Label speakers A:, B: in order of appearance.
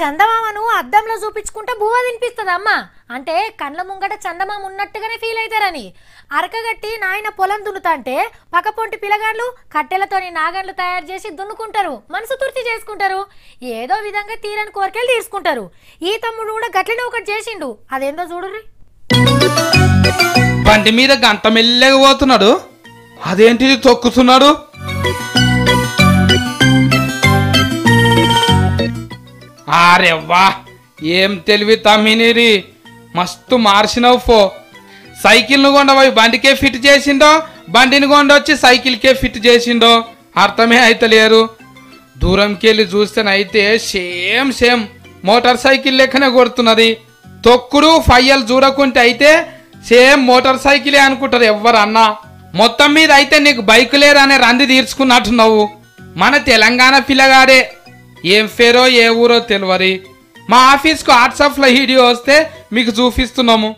A: చందమామను అద్దంలో చూపించుకుంటే బువ్వ తినిపిస్తుందమ్మా. అంటే కండ్ల ముంగట చందమామ ఉన్నట్టుగానే ఫీల్ అవుతారని. అరకగట్టి నాయన పొలం దున్నుతాంటే పక్కపొంటి పిల్లగాళ్ళు కట్టెలతోని నాగన్లు తయారు చేసి దున్నుకుంటారు, మనసు తృప్తి చేసుకుంటారు, ఏదో విధంగా తీరని కోరికలు తీర్చుకుంటారు. ఈ తమ్ముడు కూడా గట్లనే ఒకటి చేసిండు, అదేందో చూడుర్రి.
B: బండి మీద గంట మెల్లగా పోతున్నాడు, అదేంటిది తొక్కుతున్నాడు? అరెవ్వా ఏం తెలివి తమ్మినిరి, మస్తు మార్చినవు ఫో. సైకిల్ను కొండపోయి బండికే ఫిట్ చేసిండో, బండిని కొండొచ్చి సైకిల్కే ఫిట్ చేసిండో అర్థమే అయితలేరు. దూరంకి వెళ్ళి చూస్తేనైతే సేమ్ సేమ్ మోటార్ సైకిల్ లెక్కనే కొడుతున్నది. తొక్కుడు ఫయ్యలు చూడకుంటే అయితే సేమ్ మోటార్ సైకిలే అనుకుంటారు ఎవ్వరన్నా. మొత్తం మీద అయితే నీకు బైక్ లేరనే రంది తీర్చుకున్నట్టున్నావు. మన తెలంగాణ పిల్లగాడే, ఏం పేరో ఏ ఊరో తెలియదు. మా ఆఫీస్కు వాట్సాప్లో వీడియో వస్తే మీకు చూపిస్తున్నాము.